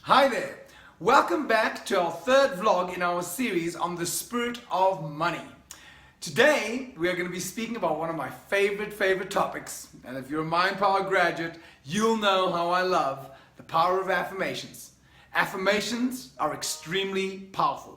Hi there! Welcome back to our third vlog in our series on the spirit of money. Today we are going to be speaking about one of my favorite topics, and if you're a Mind Power graduate, you'll know how I love the power of affirmations. Affirmations are extremely powerful.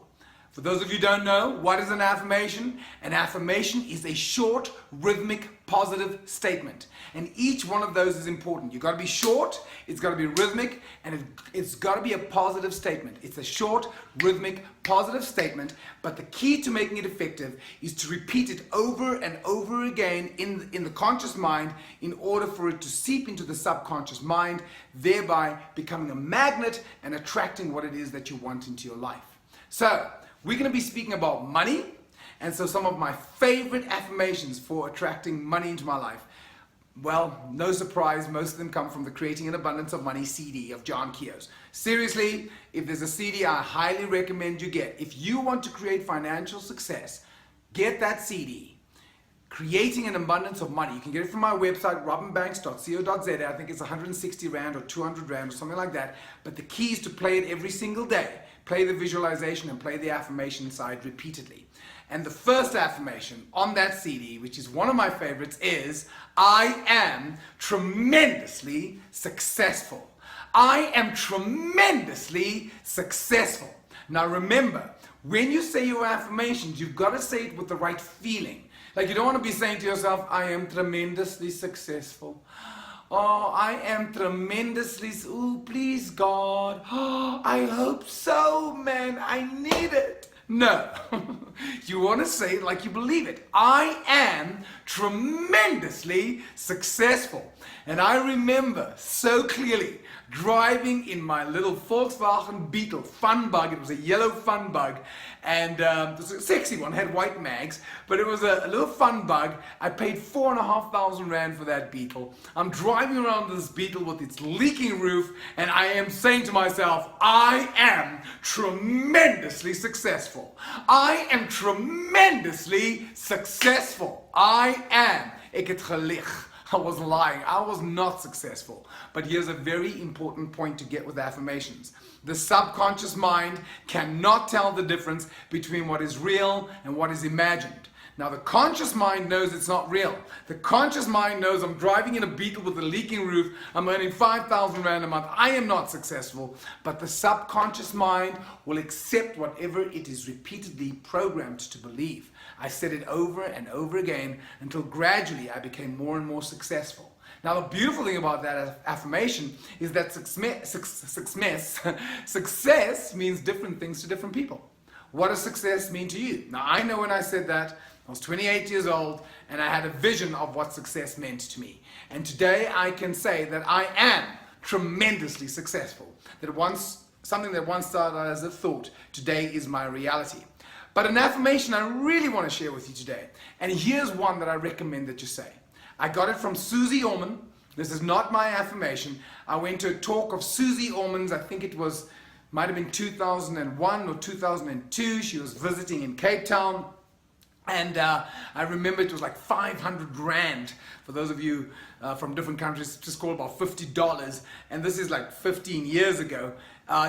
For those of you who don't know, what is an affirmation? An affirmation is a short, rhythmic, positive statement. And each one of those is important. You've got to be short, it's got to be rhythmic, and it's got to be a positive statement. It's a short, rhythmic, positive statement, but the key to making it effective is to repeat it over and over again in the conscious mind in order for it to seep into the subconscious mind, thereby becoming a magnet and attracting what it is that you want into your life. So, we're going to be speaking about money, and so some of my favorite affirmations for attracting money into my life. Well, no surprise, most of them come from the Creating an Abundance of Money CD of John Keogh's. Seriously, if there's a CD I highly recommend you get. If you want to create financial success, get that CD. Creating an Abundance of Money. You can get it from my website, robinbanks.co.za. I think it's 160 Rand or 200 Rand or something like that. But the key is to play it every single day. Play the visualization and play the affirmation side repeatedly. And the first affirmation on that CD, which is one of my favorites, is I am tremendously successful. I am tremendously successful. Now remember, when you say your affirmations, you've got to say it with the right feeling. Like, you don't want to be saying to yourself, I am tremendously successful. Oh, I am tremendously, oh, please God. Oh, I hope so, man. I need it. No. You want to say it like you believe it. I am tremendously successful. And I remember so clearly driving in my little Volkswagen Beetle fun bug. It was a yellow fun bug, and it was a sexy one, had white mags, but it was a little fun bug. I paid 4,500 Rand for that Beetle. I'm driving around this Beetle with its leaking roof, and I am saying to myself, I am tremendously successful. I am tremendously successful. I am. Ik het gelieg. I was lying. I was not successful. But here's a very important point to get with affirmations. The subconscious mind cannot tell the difference between what is real and what is imagined. Now, the conscious mind knows it's not real. The conscious mind knows I'm driving in a Beetle with a leaking roof. I'm earning 5,000 Rand a month. I am not successful. But the subconscious mind will accept whatever it is repeatedly programmed to believe. I said it over and over again until gradually I became more and more successful. Now, the beautiful thing about that affirmation is that success means different things to different people. What does success mean to you? Now, I know when I said that, I was 28 years old and I had a vision of what success meant to me. And today I can say that I am tremendously successful. That something that once started out as a thought, today is my reality. But an affirmation I really want to share with you today. And here's one that I recommend that you say. I got it from Susie Orman. This is not my affirmation. I went to a talk of Susie Orman's, I think it might have been 2001 or 2002. She was visiting in Cape Town. And I remember it was like 500 Rand. For those of you from different countries, just call about $50. And this is like 15 years ago.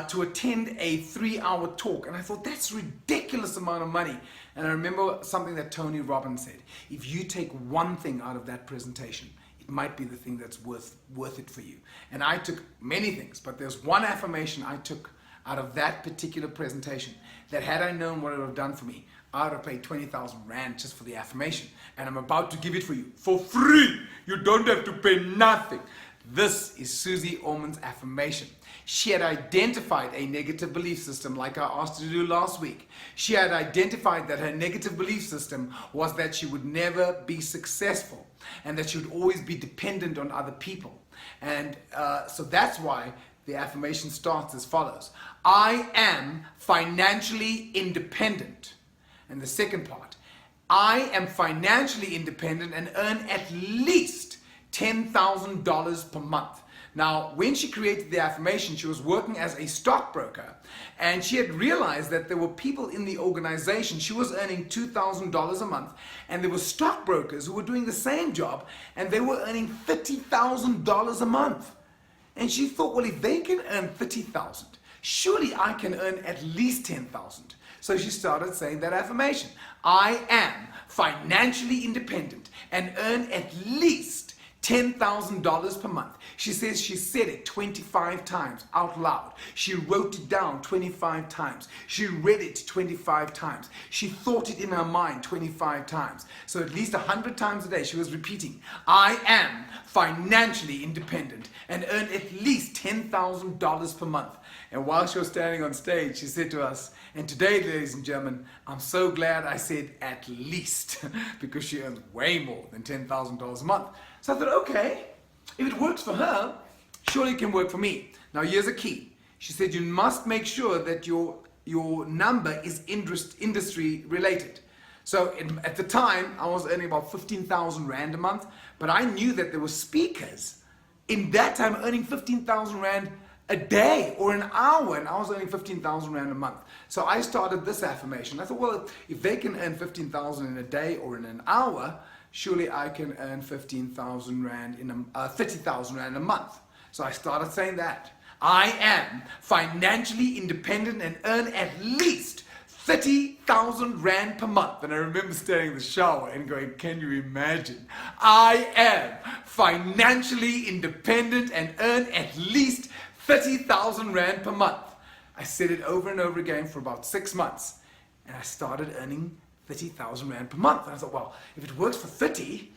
To attend a 3-hour talk. And I thought, that's a ridiculous amount of money. And I remember something that Tony Robbins said. If you take one thing out of that presentation, it might be the thing that's worth it for you. And I took many things, but there's one affirmation I took out of that particular presentation that, had I known what it would have done for me, I would have paid 20,000 Rand just for the affirmation. And I'm about to give it for you for free. You don't have to pay nothing. This is Susie Orman's affirmation. She had identified a negative belief system like I asked her to do last week. She had identified that her negative belief system was that she would never be successful and that she would always be dependent on other people. And so that's why the affirmation starts as follows. I am financially independent. And the second part, I am financially independent and earn at least $10,000 per month. Now, when she created the affirmation, she was working as a stockbroker, and she had realized that there were people in the organization. She was earning $2,000 a month, and there were stockbrokers who were doing the same job, and they were earning $30,000 a month. And she thought, well, if they can earn $30,000, Surely I can earn at least 10,000. So she started saying that affirmation. I am financially independent and earn at least $10,000 per month. She says she said it 25 times out loud. She wrote it down 25 times. She read it 25 times. She thought it in her mind 25 times. So at least 100 times a day she was repeating, I am financially independent and earn at least $10,000 per month. And while she was standing on stage, she said to us, and today, ladies and gentlemen, I'm so glad I said at least, because she earns way more than $10,000 a month. So I thought, okay, if it works for her, surely it can work for me. Now here's a key. She said you must make sure that your number is industry related. So at the time, I was earning about 15,000 Rand a month, but I knew that there were speakers in that time earning 15,000 Rand a day or an hour, and I was earning 15,000 Rand a month. So I started this affirmation. I thought, well, if they can earn 15,000 in a day or in an hour, surely I can earn 15,000 Rand in 30,000 Rand a month. So I started saying that. I am financially independent and earn at least 30,000 Rand per month. And I remember standing in the shower and going, can you imagine? I am financially independent and earn at least 30,000 Rand per month. I said it over and over again for about 6 months. And I started earning 30,000 Rand per month. And I thought, well, if it works for 30,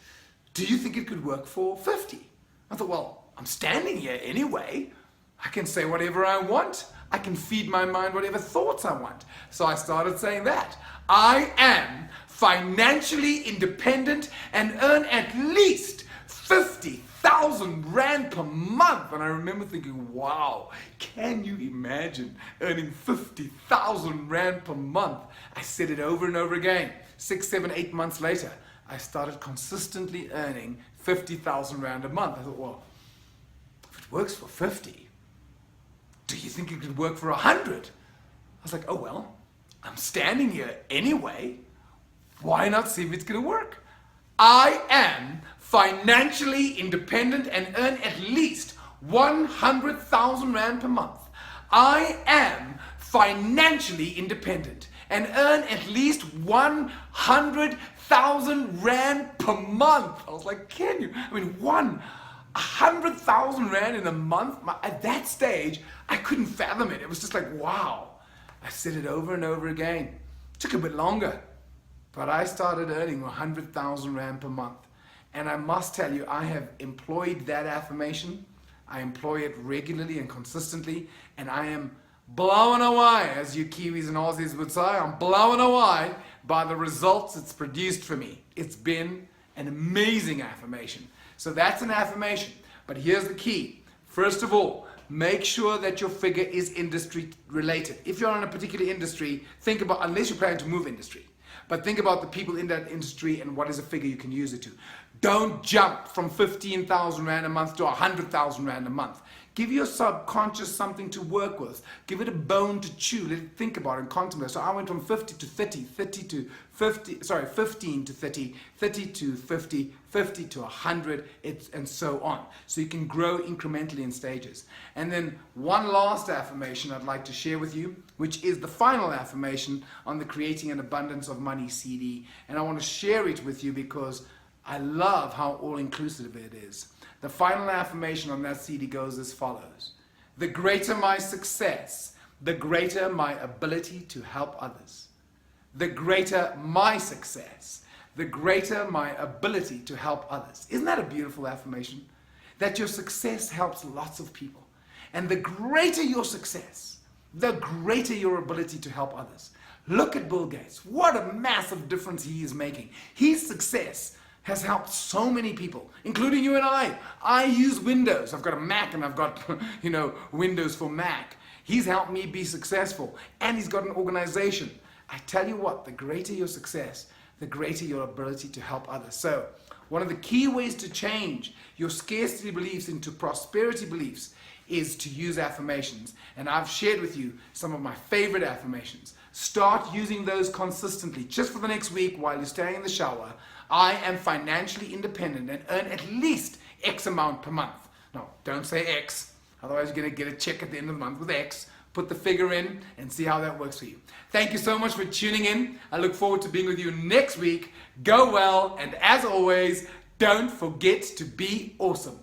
do you think it could work for 50? I thought, well, I'm standing here anyway. I can say whatever I want. I can feed my mind whatever thoughts I want. So I started saying that. I am financially independent and earn at least 50,000 Rand per month. And I remember thinking, wow, can you imagine earning 50,000 Rand per month? I said it over and over again. 6, 7, 8 months later, I started consistently earning 50,000 Rand a month. I thought, well, if it works for 50, do you think it could work for 100? I was like, oh well, I'm standing here anyway. Why not see if it's going to work? I am financially independent and earn at least 100,000 Rand per month. I am financially independent and earn at least 100,000 Rand per month. I was like, can you? I mean, 100,000 Rand in a month? At that stage, I couldn't fathom it. It was just like, wow. I said it over and over again. It took a bit longer, but I started earning 100,000 Rand per month. And I must tell you, I have employed that affirmation. I employ it regularly and consistently, and I am blown away, as you Kiwis and Aussies would say. I'm blown away by the results it's produced for me. It's been an amazing affirmation. So that's an affirmation. But here's the key. First of all, make sure that your figure is industry related. If you're in a particular industry, think about, unless you're planning to move industry, but think about the people in that industry and what is a figure you can use it to. Don't jump from 15,000 Rand a month to 100,000 Rand a month. Give your subconscious something to work with. Give it a bone to chew. Let it think about it and contemplate. So I went from 50 to 30, 30 to 50, 15 to 30, 30 to 50, 50 to 100, and so on. So you can grow incrementally in stages. And then one last affirmation I'd like to share with you, which is the final affirmation on the Creating an Abundance of Money CD. And I want to share it with you because I love how all-inclusive it is. The final affirmation on that CD goes as follows. The greater my success, the greater my ability to help others. The greater my success, the greater my ability to help others. Isn't that a beautiful affirmation? That your success helps lots of people. And the greater your success, the greater your ability to help others. Look at Bill Gates. What a massive difference he is making. His success has helped so many people, including you and I. I use Windows. I've got a Mac and I've got, Windows for Mac. He's helped me be successful, and he's got an organization. I tell you what, the greater your success, the greater your ability to help others. So one of the key ways to change your scarcity beliefs into prosperity beliefs is to use affirmations. And I've shared with you some of my favorite affirmations. Start using those consistently, just for the next week while you're staying in the shower. I am financially independent and earn at least X amount per month. No, don't say X, otherwise you're going to get a check at the end of the month with X. put the figure in and see how that works for you. Thank you so much for tuning in. I look forward to being with you next week. Go well, and as always, don't forget to be awesome.